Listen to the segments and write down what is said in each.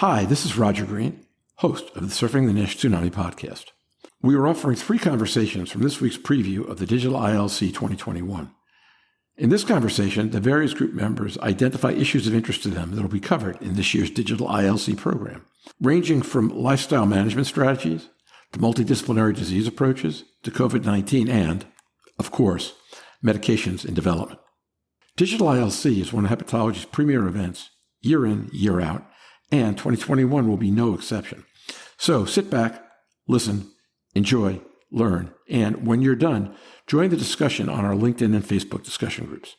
Hi, this is Roger Green, host of the Surfing the Nash Tsunami podcast. We are offering 3 conversations from this week's preview of the Digital ILC 2021. In this conversation, the various group members identify issues of interest to them that will be covered in this year's Digital ILC program, ranging from lifestyle management strategies to multidisciplinary disease approaches to COVID-19 and, of course, medications in development. Digital ILC is one of hepatology's premier events, year in, year out, and 2021 will be no exception. So sit back, listen, enjoy, learn, and when you're done, join the discussion on our LinkedIn and Facebook discussion groups.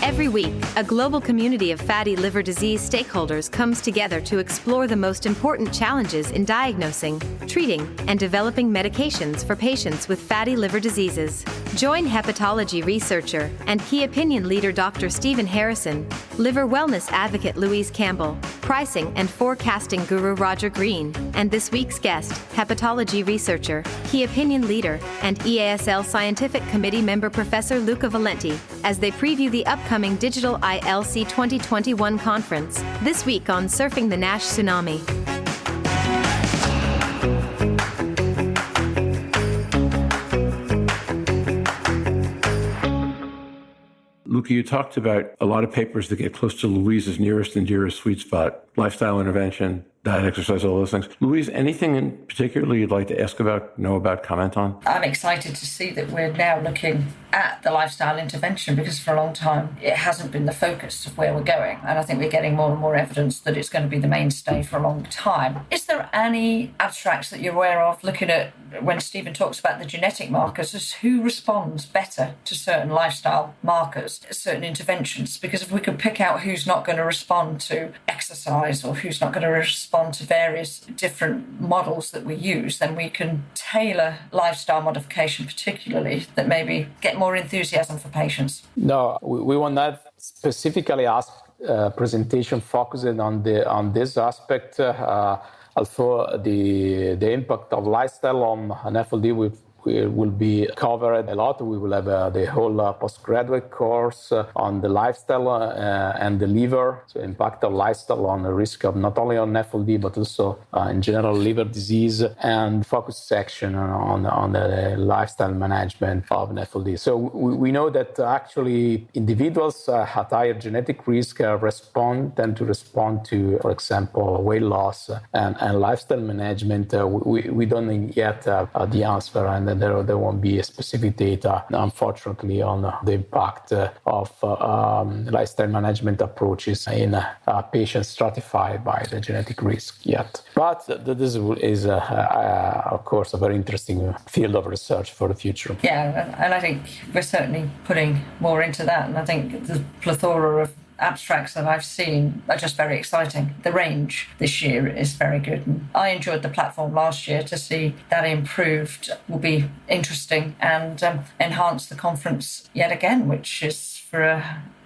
Every week, a global community of fatty liver disease stakeholders comes together to explore the most important challenges in diagnosing, treating, and developing medications for patients with fatty liver diseases. Join hepatology researcher and key opinion leader Dr. Stephen Harrison, liver wellness advocate Louise Campbell, pricing and forecasting guru Roger Green, and this week's guest, hepatology researcher, key opinion leader, and EASL Scientific Committee member Professor Luca Valenti, as they preview the upcoming Digital ILC 2021 conference, this week on Surfing the Nash Tsunami. Luca, you talked about a lot of papers that get close to Louise's nearest and dearest sweet spot, lifestyle intervention, diet, exercise, all those things. Louise, anything in particular you'd like to ask about, know about, comment on? I'm excited to see that we're now looking at the lifestyle intervention because for a long time it hasn't been the focus of where we're going. And I think we're getting more and more evidence that it's going to be the mainstay for a long time. Is there any abstracts that you're aware of looking at when Stephen talks about the genetic markers as who responds better to certain lifestyle markers, certain interventions? Because if we could pick out who's not going to respond to exercise or who's not going to respond to various different models that we use, then we can tailor lifestyle modification particularly that maybe get more enthusiasm for patients. No, we will not specifically ask presentation focusing on this aspect. Although the impact of lifestyle on NAFLD will be covered a lot. We will have the whole postgraduate course on the lifestyle and the liver, so impact of lifestyle on the risk of not only on NAFLD but also in general liver disease, and focus section on the lifestyle management of NAFLD. So we know that actually individuals at higher genetic risk tend to respond to, for example, weight loss and lifestyle management. We don't yet have the answer, and there won't be specific data, unfortunately, on the impact of lifestyle management approaches in patients stratified by the genetic risk yet. But this is, of course, a very interesting field of research for the future. Yeah, and I think we're certainly putting more into that. And I think the plethora of abstracts that I've seen are just very exciting. The range this year is very good. And I enjoyed the platform last year. To see that improved will be interesting and enhance the conference yet again, which is for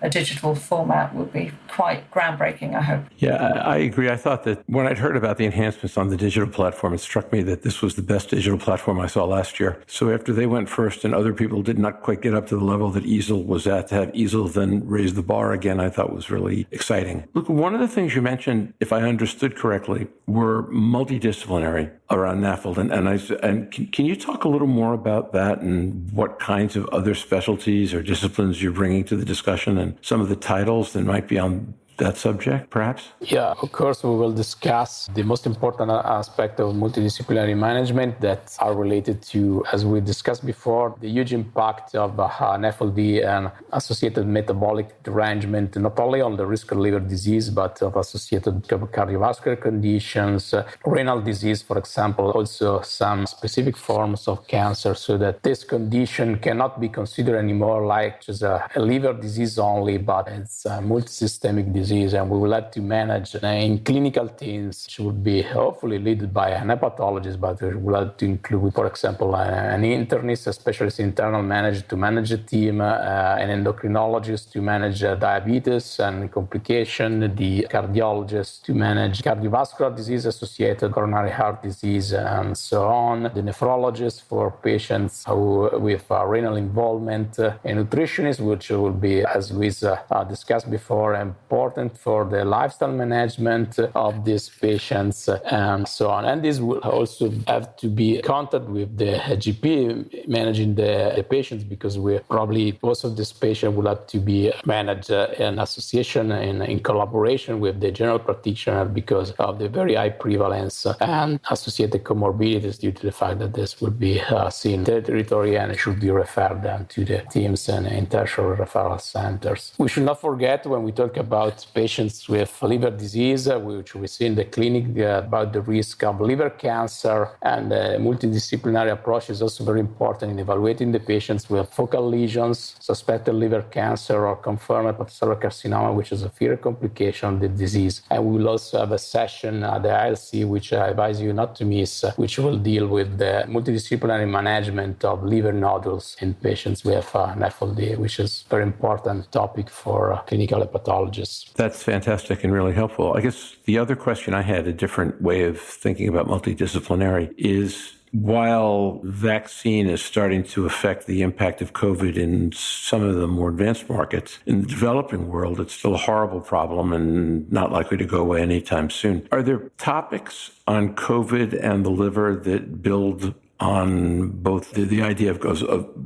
a digital format would be quite groundbreaking, I hope. Yeah, I agree. I thought that when I'd heard about the enhancements on the digital platform, it struck me that this was the best digital platform I saw last year. So after they went first and other people did not quite get up to the level that EASL was at, to have EASL then raise the bar again, I thought was really exciting. Look, one of the things you mentioned, if I understood correctly, were multidisciplinary around NAFLD. And can you talk a little more about that and what kinds of other specialties or disciplines you're bringing to the discussion and some of the titles that might be on that subject, perhaps? Yeah, of course, we will discuss the most important aspect of multidisciplinary management that are related to, as we discussed before, the huge impact of NAFLD and associated metabolic derangement, not only on the risk of liver disease, but of associated cardiovascular conditions, renal disease, for example, also some specific forms of cancer, so that this condition cannot be considered anymore like just a liver disease only, but it's a multisystemic disease disease, and we will have to manage in clinical teams, which would be hopefully led by an hepatologist, but we will have to include, for example, an internist, a specialist internal manager to manage a team, an endocrinologist to manage diabetes and complication, the cardiologist to manage cardiovascular disease associated coronary heart disease, and so on, the nephrologist for patients with renal involvement, a nutritionist, which will be, as Louise discussed before, important for the lifestyle management of these patients, and so on. And this will also have to be in contact with the GP managing the patients, because probably most of these patients will have to be managed in association, in collaboration with the general practitioner, because of the very high prevalence and associated comorbidities due to the fact that this will be seen in the territory and should be referred then to the teams and tertiary referral centers. We should not forget, when we talk about patients with liver disease, which we see in the clinic, about the risk of liver cancer, and the multidisciplinary approach is also very important in evaluating the patients with focal lesions, suspected liver cancer, or confirmed hepatocellular carcinoma, which is a further complication of the disease. And we will also have a session at the ILC, which I advise you not to miss, which will deal with the multidisciplinary management of liver nodules in patients with NAFLD, which is a very important topic for clinical hepatologists. That's fantastic and really helpful. I guess the other question I had, a different way of thinking about multidisciplinary, is while vaccine is starting to affect the impact of COVID in some of the more advanced markets, in the developing world, it's still a horrible problem and not likely to go away anytime soon. Are there topics on COVID and the liver that build on both the idea of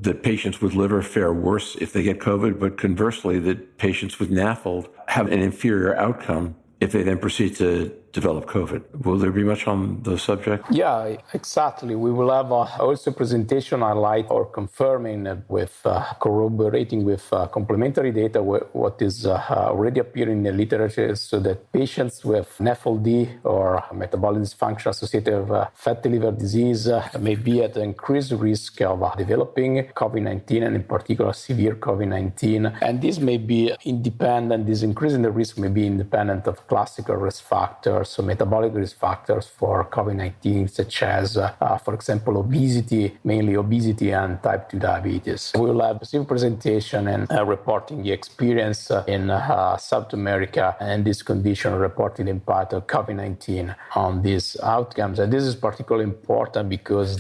that patients with liver fare worse if they get COVID, but conversely, that patients with NAFLD have an inferior outcome if they then proceed to develop COVID? Will there be much on the subject? Yeah, exactly. We will have also a presentation highlight or confirming with corroborating with complementary data what is already appearing in the literature, so that patients with NAFLD or metabolic dysfunction associated with fatty liver disease may be at increased risk of developing COVID-19, and in particular severe COVID-19. And this may be independent, this increase in the risk may be independent of classical risk factors, so metabolic risk factors for COVID-19, such as, for example, obesity, mainly obesity and type 2 diabetes. We will have a specific presentation and reporting the experience in South America and this condition, reporting the impact of COVID-19 on these outcomes. And this is particularly important because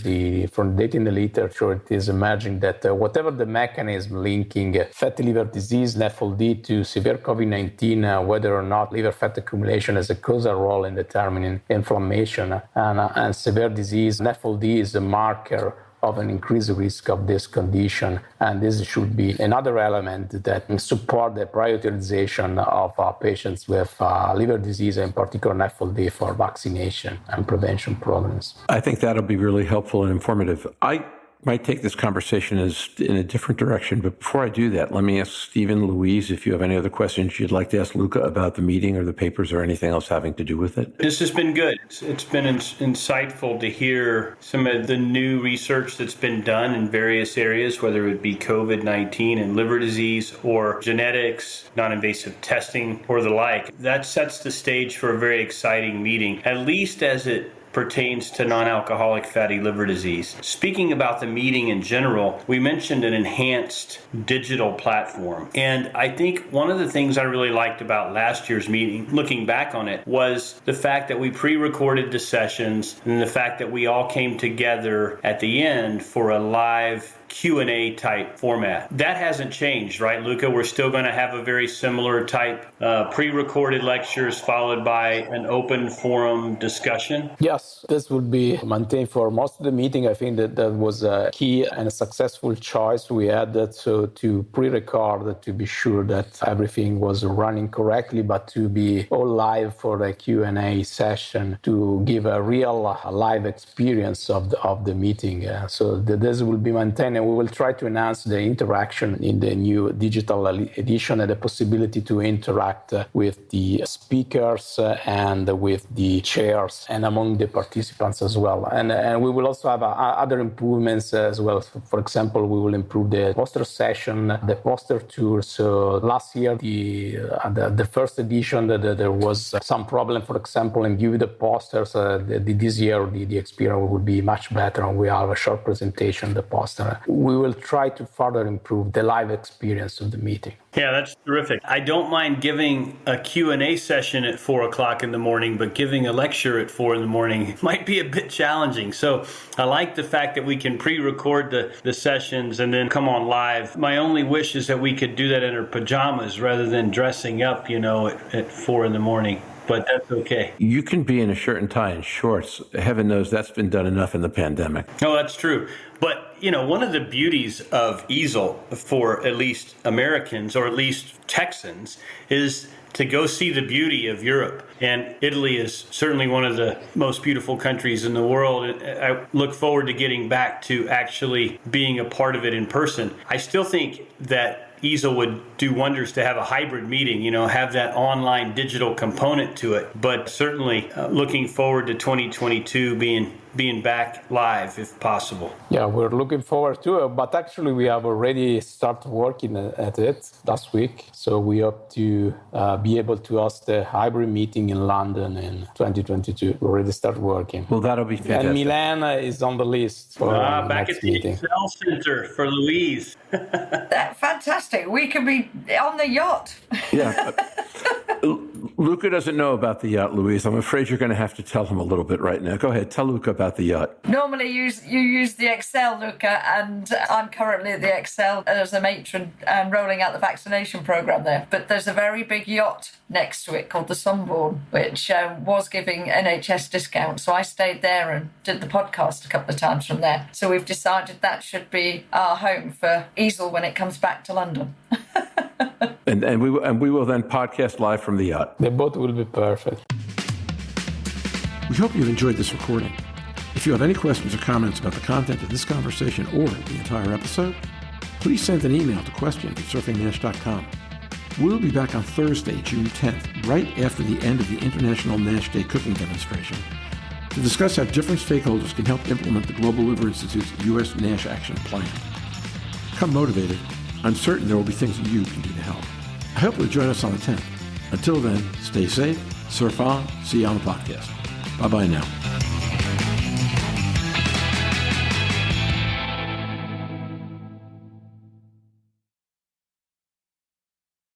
from data in the literature, it is emerging that whatever the mechanism linking fatty liver disease, NAFLD, to severe COVID-19, whether or not liver fat accumulation has a causal role in determining inflammation and severe disease, NAFLD is a marker of an increased risk of this condition. And this should be another element that support the prioritization of patients with liver disease, in particular NAFLD, for vaccination and prevention programs. I think that'll be really helpful and informative. I might take this conversation in a different direction, but before I do that, let me ask Stephen, Louise, if you have any other questions you'd like to ask Luca about the meeting or the papers or anything else having to do with it. This has been good. It's been insightful to hear some of the new research that's been done in various areas, whether it be COVID-19 and liver disease or genetics, non-invasive testing, or the like. That sets the stage for a very exciting meeting, at least as it pertains to non-alcoholic fatty liver disease. Speaking about the meeting in general, we mentioned an enhanced digital platform. And I think one of the things I really liked about last year's meeting, looking back on it, was the fact that we pre-recorded the sessions and the fact that we all came together at the end for a live Q&A type format. That hasn't changed, right, Luca? We're still going to have a very similar type pre-recorded lectures followed by an open forum discussion? Yes, this will be maintained for most of the meeting. I think that was a key and a successful choice we had to pre-record to be sure that everything was running correctly, but to be all live for the Q&A session to give a real live experience of the meeting. So this will be maintained. And and we will try to enhance the interaction in the new digital edition and the possibility to interact with the speakers and with the chairs and among the participants as well. And we will also have other improvements as well. For example, we will improve the poster session, the poster tour. So last year, the first edition, there was some problem, for example, in viewing the posters. This year, the experience will be much better, and we have a short presentation, the poster. We will try to further improve the live experience of the meeting. Yeah, that's terrific. I don't mind giving a Q&A session at 4 o'clock in the morning, but giving a lecture at 4 in the morning might be a bit challenging. So I like the fact that we can pre-record the sessions and then come on live. My only wish is that we could do that in our pajamas rather than dressing up, at 4 in the morning. But that's okay. You can be in a shirt and tie and shorts. Heaven knows that's been done enough in the pandemic. Oh, that's true. But, one of the beauties of EASL for at least Americans or at least Texans is to go see the beauty of Europe. And Italy is certainly one of the most beautiful countries in the world. I look forward to getting back to actually being a part of it in person. I still think that EASL would do wonders to have a hybrid meeting, have that online digital component to it. But certainly looking forward to 2022 being back live if possible. Yeah, we're looking forward to it, but actually we have already started working at it last week. So we hope to be able to host a hybrid meeting in London in 2022. We already started working. Well, that'll be fantastic. And Milan is on the list for the back next at the meeting. EASL Center for Louise. That's fantastic. We can be on the yacht. Yeah. Luca doesn't know about the yacht, Louise. I'm afraid you're going to have to tell him a little bit right now. Go ahead, tell Luca about the yacht. Normally you use the Excel, Luca, and I'm currently at the Excel as a matron and rolling out the vaccination program there. But there's a very big yacht next to it called the Sunborn, which was giving NHS discounts. So I stayed there and did the podcast a couple of times from there. So we've decided that should be our home for EASL when it comes back to London. And we will then podcast live from the yacht. The boat will be perfect. We hope you've enjoyed this recording. If you have any questions or comments about the content of this conversation or the entire episode, please send an email to question@surfingnash.com. We'll be back on Thursday, June 10th, right after the end of the International NASH Day cooking demonstration, to discuss how different stakeholders can help implement the Global Liver Institute's U.S. NASH Action Plan. Come motivated. I'm certain there will be things you can do to help. I hope you'll join us on the 10th. Until then, stay safe, surf on, see you on the podcast. Bye-bye now.